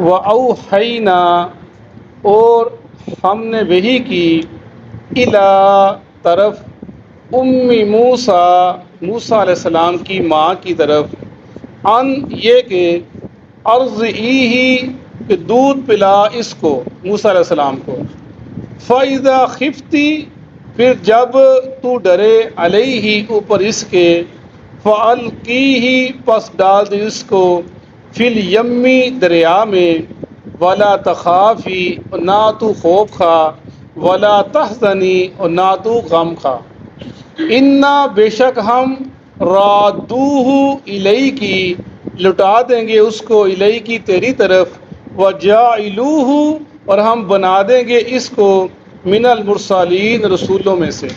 وَأَوْحَيْنَا اور ہم نے وحی کی اِلیٰ طرف موسیٰ موسیٰ علیہ السلام کی ماں کی طرف ان یہ کہ ارضعیہ کہ دودھ پلا اس کو موسیٰ علیہ السلام کو فَإِذَا خِفْتِ پھر جب تو ڈرے علیہ اوپر اس کے فَأَلْقِیہِ پس ڈال دے اس کو فِی الیمی دریا میں وَلَا تَخَافِی اور نہ تو خوف کھا وَلَا تَحْزَنِی اور نہ تو غم کھا اِنَّا بے شک ہم رَادُوہُ الیکی لٹا دیں گے اس کو الیکی تیری طرف وَجَاعِلُوہُ اور ہم بنا دیں گے اس کو من المرسلین رسولوں میں سے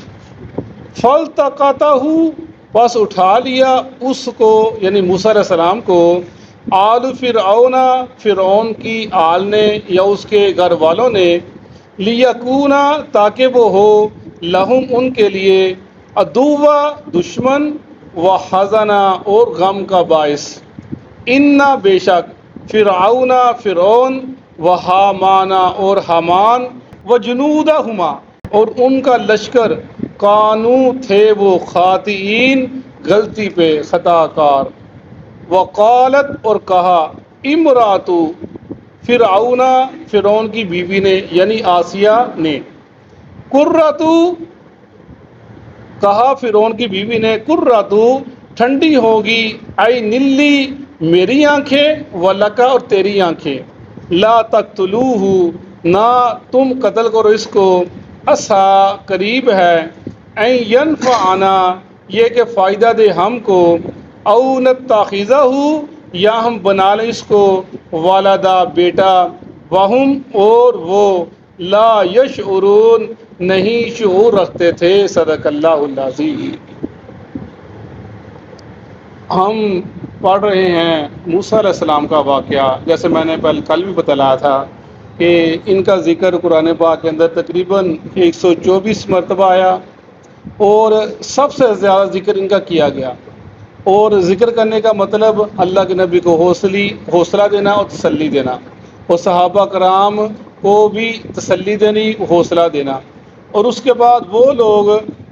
فَالْتَقَطَهُ پس اٹھا لیا اس کو یعنی موسیٰ علیہ السلام کو آل فرعون فرعون کی آل نے یا اس کے گھر والوں نے لیکون تاکہ وہ ہو لہم ان کے لیے عدوا دشمن و حزنا اور غم کا باعث انا بے شک فرعون فرعون و حامانا اور حامان و جنودہما اور ان کا لشکر کانو تھے وہ خاطئین غلطی پہ خطا کار وقالت اور کہا امراتو فرعون فرعون کی بیوی نے یعنی آسیہ نے قرۃ کہا فرعون کی بیوی نے قرۃ ٹھنڈی ہوگی اے نلی میری آنکھیں ولکا اور تیری آنکھیں لا تقتلوہ نہ تم قتل کرو اس کو عسا قریب ہے این ینفعنا یہ کہ فائدہ دے ہم کو او نتخذہ یا ہم بنا لیں اس کو والدہ بیٹا وہم اور وہ لا یشعرون نہیں شعور رکھتے تھے صدق اللہ العظیم۔ ہم پڑھ رہے ہیں موسیٰ علیہ السلام کا واقعہ، جیسے میں نے کل بھی بتلایا تھا کہ ان کا ذکر قرآن پاک کے اندر تقریباً 124 مرتبہ آیا اور سب سے زیادہ ذکر ان کا کیا گیا، اور ذکر کرنے کا مطلب اللہ کے نبی کو حوصلہ دینا اور تسلی دینا، اور صحابہ کرام کو بھی تسلی دینی حوصلہ دینا، اور اس کے بعد وہ لوگ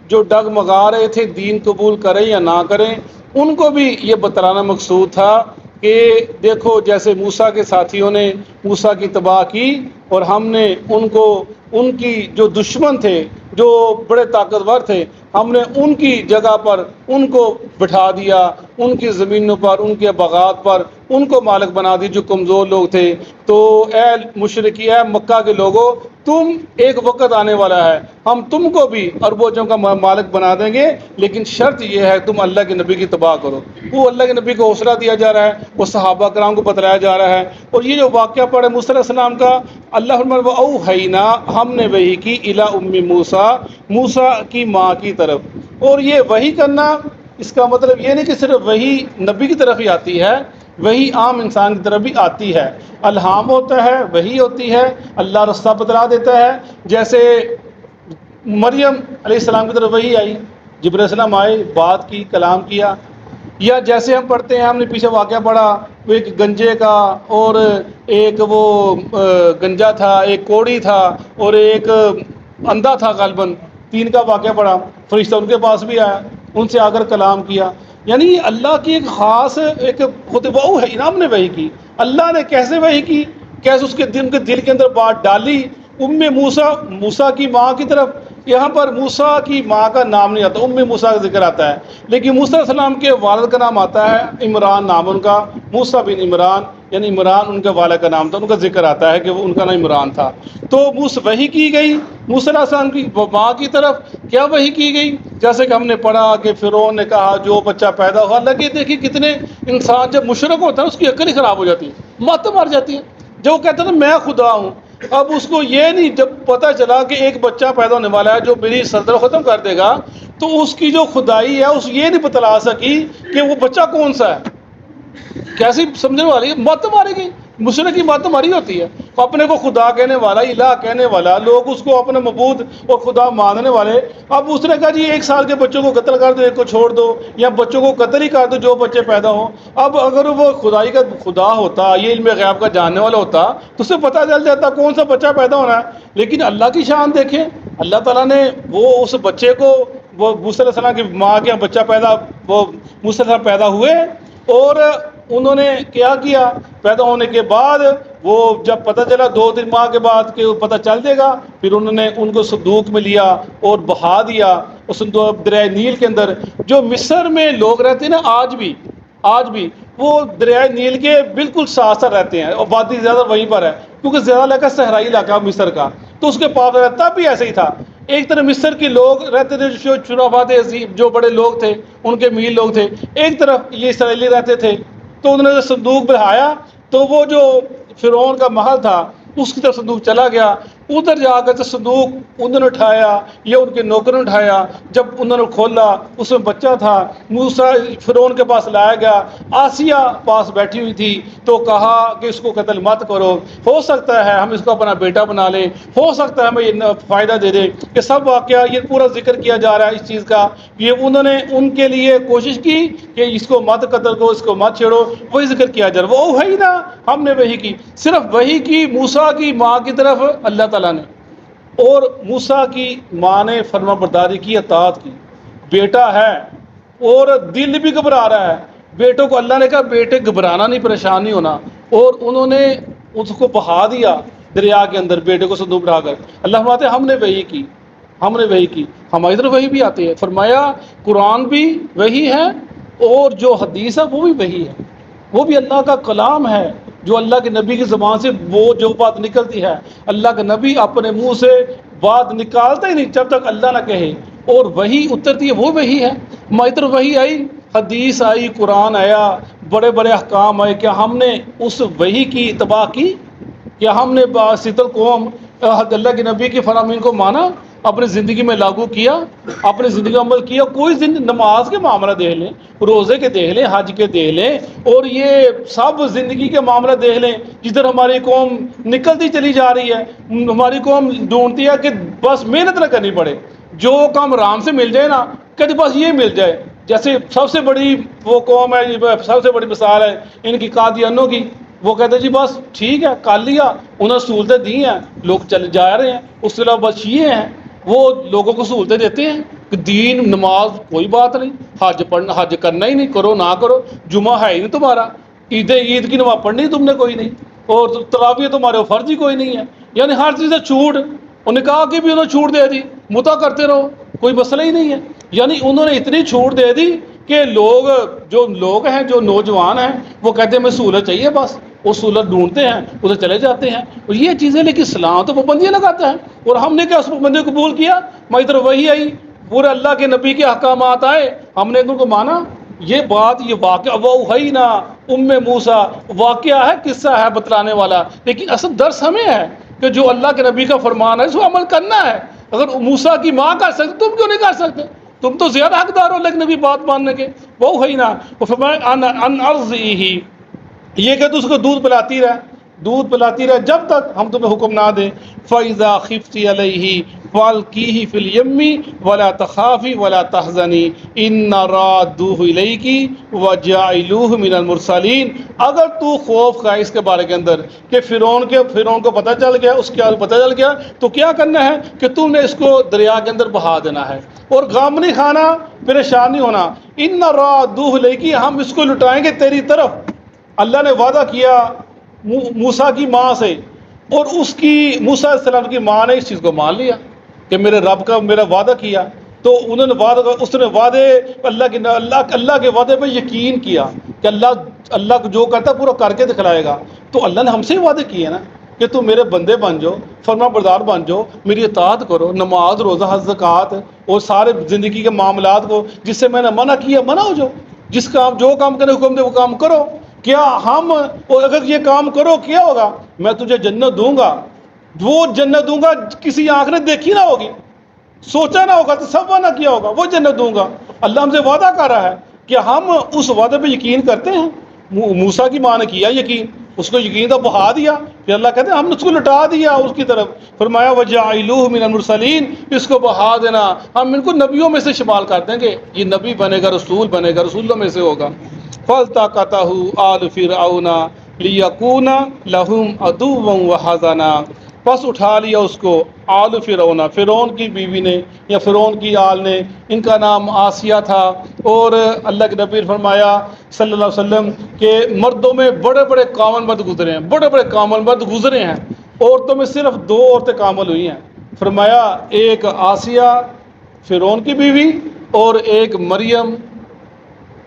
جو ڈگمگا رہے تھے دین قبول کریں یا نہ کریں ان کو بھی یہ بتلانا مقصود تھا کہ دیکھو جیسے موسیٰ کے ساتھیوں نے موسیٰ کی تباہ کی اور ہم نے ان کو ان کی جو دشمن تھے جو بڑے طاقتور تھے ہم نے ان کی جگہ پر ان کو بٹھا دیا، ان کی زمینوں پر ان کے باغات پر ان کو مالک بنا دی جو کمزور لوگ تھے۔ تو اے مشرکی اے مکہ کے لوگوں تم ایک وقت آنے والا ہے ہم تم کو بھی اربوں کا مالک بنا دیں گے، لیکن شرط یہ ہے تم اللہ کے نبی کی تباہ کرو۔ وہ اللہ کے نبی کو حوصلہ دیا جا رہا ہے، وہ صحابہ کرام کو بتلایا جا رہا ہے، اور یہ جو واقعہ پڑھے موسیٰ علیہ السلام کا اللہ فرماتا ہے اوحینا ہم نے وحی کی الی موسیٰ موسیٰ کی ماں کی طرف۔ اور یہ وحی کرنا اس کا مطلب یہ نہیں کہ صرف وحی نبی کی طرف ہی آتی ہے، وہی عام انسان کی طرف بھی آتی ہے، الہام ہوتا ہے وحی ہوتی ہے، اللہ رستہ بتلا دیتا ہے۔ جیسے مریم علیہ السلام کی طرف وحی آئی، جبرائیل علیہ السلام آئے بات کی کلام کیا، یا جیسے ہم پڑھتے ہیں ہم نے پیچھے واقعہ پڑھا وہ ایک گنجے کا اور ایک وہ گنجا تھا، ایک کوڑی تھا اور ایک اندھا تھا، غالباً 3 کا واقعہ پڑھا، فرشتہ ان کے پاس بھی آیا ان سے آ کر کلام کیا۔ یعنی اللہ کی ایک خاص ایک خطبہ ہے انعام نے وحی کی۔ اللہ نے کیسے وحی کی، کیسے اس کے دل کے اندر بات ڈالی۔ موسیٰ کی ماں کی طرف، یہاں پر موسیٰ کی ماں کا نام نہیں آتا، موسیٰ کا ذکر آتا ہے، لیکن موسیٰ علیہ السلام کے والد کا نام آتا ہے عمران نام ان کا، موسیٰ بن عمران، یعنی عمران ان کے والد کا نام تھا، ان کا ذکر آتا ہے کہ وہ ان کا نام عمران تھا۔ تو وحی کی گئی موسیٰ علیہ السلام کی ماں کی طرف، کیا وحی کی گئی؟ جیسے کہ ہم نے پڑھا کہ فرعون نے کہا جو بچہ پیدا ہوا، حالانکہ دیکھیے کتنے انسان جب مشرک ہوتا ہے اس کی عقل ہی خراب ہو جاتی ہے، مت مار جاتی ہے، جب وہ کہتا ہے نا میں خدا ہوں۔ اب اس کو یہ نہیں، جب پتہ چلا کہ ایک بچہ پیدا ہونے والا ہے جو میری سلطنت ختم کر دے گا، تو اس کی جو خدائی ہے اس یہ نہیں بتلا سکی کہ وہ بچہ کون سا ہے۔ کیسی سمجھنے والی ہے؟ مت مارے گی، مشرک کی مت ماری ہوتی ہے، اپنے کو خدا کہنے والا، الہ کہنے والا، لوگ اس کو اپنے معبود اور خدا ماننے والے۔ اب اس نے کہا جی 1 سال کے بچوں کو قتل کر دو، ایک کو چھوڑ دو، یا بچوں کو قتل ہی کر دو جو بچے پیدا ہوں۔ اب اگر وہ خدائی کا خدا ہوتا، یہ علم غیب کا جاننے والا ہوتا تو اسے پتہ چل جاتا کون سا بچہ پیدا ہونا ہے۔ لیکن اللہ کی شان دیکھیں، اللہ تعالیٰ نے وہ اس بچے کو، وہ موسیٰ علیہ السلام کی ماں کے بچہ پیدا، وہ موسیٰ علیہ السلام پیدا ہوئے، اور انہوں نے کیا پیدا ہونے کے بعد وہ جب پتہ چلا 2 ماہ کے بعد کہ پتہ چل جائے گا، پھر انہوں نے ان کو صندوق میں لیا اور بہا دیا اس دریائے نیل کے اندر۔ جو مصر میں لوگ رہتے ہیں نا آج بھی وہ دریائے نیل کے بالکل ساتھ ساتھ رہتے ہیں، اور آبادی زیادہ وہیں پر ہے کیونکہ زیادہ علاقہ صحرائی علاقہ مصر کا، تو اس کے پاس رہتا بھی ایسے ہی تھا۔ ایک طرف مصر کے لوگ رہتے تھے جو شرافات عظیم، جو بڑے لوگ تھے ان کے امیر لوگ تھے، ایک طرف یہ اسرائیلی رہتے تھے۔ تو انہوں نے صندوق بڑھایا تو وہ جو فرعون کا محل تھا اس کی طرف صندوق چلا گیا، ادھر جا کر تو صندوق انہوں نے اٹھایا یا ان کے نوکروں نے اٹھایا، جب انہوں نے کھولا اس میں بچہ تھا، موسیٰ فرعون کے پاس لایا گیا، آسیہ پاس بیٹھی ہوئی تھی، تو کہا کہ اس کو قتل مت کرو، ہو سکتا ہے ہم اس کو اپنا بیٹا بنا لیں، ہو سکتا ہے ہمیں یہ فائدہ دے دے۔ یہ سب واقعہ، یہ پورا ذکر کیا جا رہا ہے اس چیز کا، یہ انہوں نے ان کے لیے کوشش کی کہ اس کو مت قتل کرو، اس کو مت چھیڑو، وہی ذکر کیا جا رہا ہے۔ وہ وہی نا، ہم نے وہی کی، صرف وہی کی موسیٰ کی ماں کی طرف اللہ تعالیٰ نے، اور موسیٰ کی ماں نے فرما برداری کی، اطاعت کی۔ بیٹا ہے اور دل بھی گھبرا رہا ہے، بیٹوں کو اللہ نے کہا بیٹے گھبرانا نہیں، پریشان نہیں ہونا، اور انہوں نے اس کو بہا دیا دریا کے اندر، بیٹے کو صندوق بڑھا کر۔ اللہ فرماتے ہم نے وہی کی، ہم نے وہی کی، ہماری طرف وہی بھی آتی ہے۔ فرمایا قرآن بھی وہی ہے اور جو حدیث ہے وہ بھی وہی ہے، وہ بھی اللہ کا کلام ہے، جو اللہ کے نبی کی زبان سے وہ جو بات نکلتی ہے، اللہ کے نبی اپنے منہ سے بات نکالتا ہی نہیں جب تک اللہ نہ کہے، اور وہی اترتی ہے، وہ وہی ہے۔ ہماری طرف وہی آئی، حدیث آئی، قرآن آیا، بڑے بڑے احکام آئے، کیا ہم نے اس وہی کی اتباع کی؟ کیا ہم نے باسط القوم اللہ کے نبی کی فرامین کو مانا، اپنی زندگی میں لاگو کیا، اپنی زندگی میں عمل کیا؟ کوئی نماز کے معاملہ دیکھ لیں، روزے کے دیکھ لیں، حج کے دیکھ لیں، اور یہ سب زندگی کے معاملہ دیکھ لیں، جدھر ہماری قوم نکلتی چلی جا رہی ہے، ہماری قوم ڈھونڈتی ہے کہ بس محنت نہ کرنی پڑے، جو کام آرام سے مل جائے نا، کہ بس یہ مل جائے۔ جیسے سب سے بڑی وہ قوم ہے، سب سے بڑی مثال ہے ان کی قادیانوں کی، وہ کہتے ہیں جی بس ٹھیک ہے کر لیا، انہوں نے سہولتیں دی ہیں، لوگ چلے جا رہے ہیں، اس کے علاوہ بس شیعہ ہیں، وہ لوگوں کو سہولتیں دیتے ہیں کہ دین نماز کوئی بات نہیں، حج پڑھنا، حج کرنا ہی نہیں، کرو نہ کرو، جمعہ ہے ہی نہیں تمہارا، عید کی نماز پڑھنی تم نے کوئی نہیں، اور تراویح تمہارے فرض ہی کوئی نہیں ہے، یعنی ہر چیز سے چھوٹ، اور نکاح کی بھی انہوں نے چھوٹ دے دی، متع کرتے رہو، کوئی مسئلہ ہی نہیں ہے۔ یعنی انہوں نے اتنی چھوٹ دے دی کہ لوگ ہیں، جو نوجوان ہیں، وہ کہتے ہیں ہمیں سہولت چاہیے، بس وہ سہولت ڈھونڈتے ہیں، ادھر چلے جاتے ہیں، اور یہ چیزیں، لیکن اسلام تو پابندیاں لگاتا ہے، اور ہم نے کیا اس پابندی کو قبول کیا؟ ہماری طرف وہی آئی، پورے اللہ کے نبی کے احکامات آئے، ہم نے ان کو مانا۔ یہ بات، یہ واقعہ، وَأَوْحَيْنَا موسیٰ واقعہ ہے، قصہ ہے بتلانے والا، لیکن اصل درس ہمیں ہے کہ جو اللہ کے نبی کا فرمان ہے اس کو عمل کرنا ہے۔ اگر موسیٰ کی ماں کر سکتے تم کیوں نہیں کر سکتے؟ تم تو زیادہ حقدار ہو لیکن نبی بات ماننے کے۔ وَأَوْحَيْنَا، وہ فرمایا ان ارضعہ، یہ کہ تو اس کو دودھ پلاتی رہ جب تک ہم تمہیں حکم نہ دیں۔ فَإِذَا خِفْتِ عَلَيْهِ فَأَلْقِيهِ فِي الْيَمِّ وَلَا تَخَافِي وَلَا تَحْزَنِي إِنَّ رَادُّوهُ إِلَيْكِ وَجَاعِلُوهُ مِنَ الْمُرْسَلِينَ۔ اگر تو خوف کا اس کے بارے کے اندر کہ فرعون کو پتہ چل گیا، اس کے پتہ چل گیا، تو کیا کرنا ہے کہ تم نے اس کو دریا کے اندر بہا دینا ہے، اور غم نہیں کھانا، پریشان نہیں ہونا۔ إِنَّ رَادُّوهُ إِلَيْكِ، ہم اس کو لٹائیں گے تیری طرف۔ اللہ نے وعدہ کیا موسیٰ کی ماں سے، اور اس کی موسیٰ علیہ السلام کی ماں نے اس چیز کو مان لیا کہ میرے رب کا میرا وعدہ کیا، تو انہوں نے اس نے اللہ کے وعدے پہ یقین کیا کہ اللہ کو جو کرتا پورا کر کے دکھلائے گا۔ تو اللہ نے ہم سے وعدے کیے نا کہ تم میرے بندے بن جاؤ، فرما بردار بن جاؤ، میری اطاعت کرو، نماز، روزہ، حج، زکوٰۃ اور سارے زندگی کے معاملات کو جس سے میں نے منع کیا منع ہو جاؤ، جو کام کرنے حکم دے وہ کام کرو۔ کیا اور اگر یہ کام کرو کیا ہوگا؟ میں تجھے جنت دوں گا، وہ جنت دوں گا کسی آنکھ نے دیکھی نہ ہوگی، سوچا نہ ہوگا، تصور نہ کیا ہوگا، وہ جنت دوں گا۔ اللہ ہم سے وعدہ کر رہا ہے کہ ہم اس وعدے پہ یقین کرتے ہیں، موسیٰ کی ماں نے کیا یقین، اس کو یقین تو بہا دیا، پھر اللہ کہتے ہیں ہم نے اس کو لٹا دیا اس کی طرف، فرمایا وَجَعَلُوهُ مِنَ الْمُرْسَلِينَ، اس کو بہا دینا، ہم ان کو نبیوں میں سے شمال کر دیں گے، یہ نبی بنے گا، رسول بنے گا، رسولوں میں سے ہوگا۔ فَالْتَقَطَهُ آلُ فِرْعَوْنَ لِيَكُونَ لَهُمْ عَدُوًّا وَحَزَنًا، بس اٹھا لیا اس کو آل فرعون، فرعون کی بیوی نے یا فرعون کی آل نے، ان کا نام آسیہ تھا، اور اللہ کے نبی نے فرمایا صلی اللہ علیہ وسلم کہ مردوں میں بڑے بڑے کامل مرد گزرے ہیں، بڑے بڑے کامل مرد گزرے ہیں، عورتوں میں صرف 2 عورتیں کامل ہوئی ہیں، فرمایا ایک آسیہ فرعون کی بیوی اور ایک مریم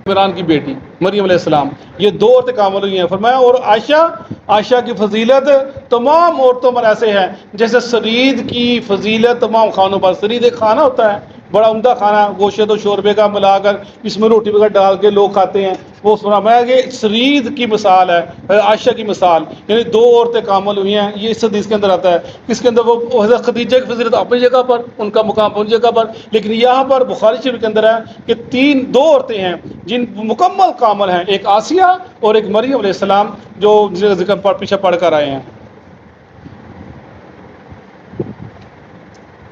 عمران کی بیٹی مریم علیہ السلام، یہ 2 عورتیں کامل ہوئی ہیں، فرمایا اور عائشہ کی فضیلت تمام عورتوں پر ایسے ہے جیسے سرید کی فضیلت تمام کھانوں پر، سرید ایک کھانا ہوتا ہے بڑا عمدہ کھانا، گوشت و شوربے کا ملا کر اس میں روٹی وغیرہ ڈال کے لوگ کھاتے ہیں، وہ فرمایا کہ سرید کی مثال ہے عائشہ کی مثال، یعنی 2 عورتیں کامل ہوئی ہیں، یہ اس حدیث کے اندر آتا ہے۔ اس کے اندر وہ حضرت خدیجہ کی فضیلت اپنی جگہ پر، ان کا مقام اپنی جگہ پر، لیکن یہاں پر بخاری شریف کے اندر ہے کہ 2 عورتیں ہیں جن مکمل کامل ہیں، ایک آسیہ اور ایک مریم علیہ السلام، جو ذکر پر پیچھے پڑھ کر آئے ہیں۔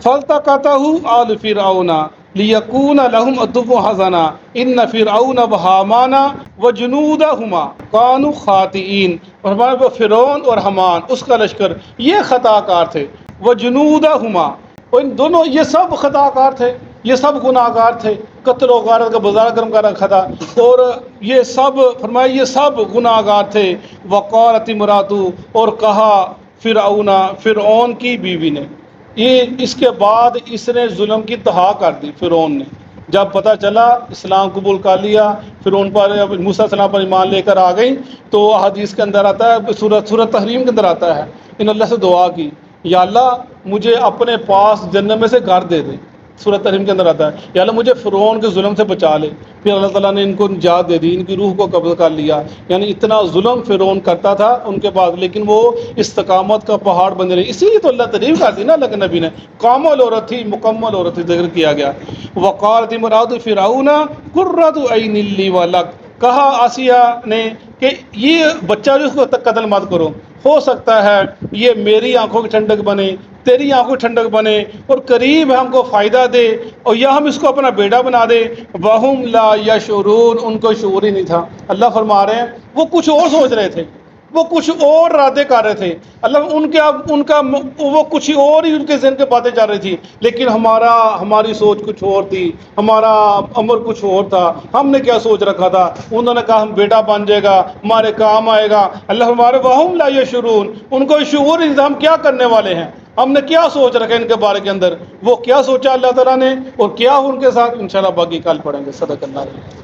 فَالْتَقَطَهُ آلُ فِرْعَوْنَ لِيَكُونَ لَهُمْ عَدُوًّا وَحَزَنًا إِنَّ فِرْعَوْنَ وَهَامَانَ وَجُنُودَهُمَا كَانُوا خَاطِئِينَ، فرمایا وہ فرعون اور حامان اس کا لشکر یہ خطا کار تھے، وَجُنُودَهُمَا، اور ان دونوں یہ سب خطا کار تھے، یہ سب گناہ گار تھے، قتل و غارت کا بازار گرم کر رکھا تھا، اور یہ سب فرمایا یہ سب گناہ گار تھے۔ وَقَالَتِ امْرَأَتُهُ، اور کہا فرعون کی بیوی نے، یہ اس کے بعد اس نے ظلم کی انتہا کر دی، فرعون نے جب پتہ چلا اسلام قبول کر لیا، فرعون پر موسیٰ علیہ السلام پر ایمان لے کر آ گئی، تو حدیث کے اندر آتا ہے، سورۃ تحریم کے اندر آتا ہے، ان اللہ سے دعا کی یا اللہ مجھے اپنے پاس جنت میں سے گھر دے دے، سورۃ تحریم کے اندر آتا ہے یا اللہ مجھے فرعون کے ظلم سے بچا لے، پھر اللہ تعالیٰ نے ان کو نجات دے دی، ان کی روح کو قبض کر لیا، یعنی اتنا ظلم فرعون کرتا تھا ان کے بعد، لیکن وہ استقامت کا پہاڑ بنے رہے، اسی لیے تو اللہ تعریف کر دی نا اللہ کے نبی نے، کامل عورت تھی، مکمل عورت تھی، ذکر کیا گیا۔ وقالت امرأۃ فرعون قرۃ عین لی ولک، کہا آسیہ نے کہ یہ بچہ جو اس کو قتل مت کرو، ہو سکتا ہے یہ میری آنکھوں کی ٹھنڈک بنے، تیری آنکھوں کی ٹھنڈک بنے، اور قریب ہم کو فائدہ دے، اور یا ہم اس کو اپنا بیٹا بنا دے۔ وَهُمْ لَا يَشْعُرُونَ، ان کو شعور ہی نہیں تھا۔ اللہ فرما رہے ہیں وہ کچھ اور سوچ رہے تھے، وہ کچھ اور ارادے کر رہے تھے، اللہ ان کا وہ کچھ اور ہی ان کے ذہن کے باتیں چل رہی تھی، لیکن ہماری سوچ کچھ اور تھی، ہمارا امر کچھ اور تھا، ہم نے کیا سوچ رکھا تھا، انہوں نے کہا ہم بیٹا بن جائے گا، ہمارے کام آئے گا، اللہ ہمارے وَهُمْ لَا يَشْعُرُونَ، ان کو شعور ہی نہیں تھا ہم کیا کرنے والے ہیں، ہم نے کیا سوچ رکھا ان کے بارے کے اندر، وہ کیا سوچا اللہ تعالیٰ نے اور کیا ان کے ساتھ، انشاءاللہ باقی کل پڑھیں گے۔ صدق اللہ۔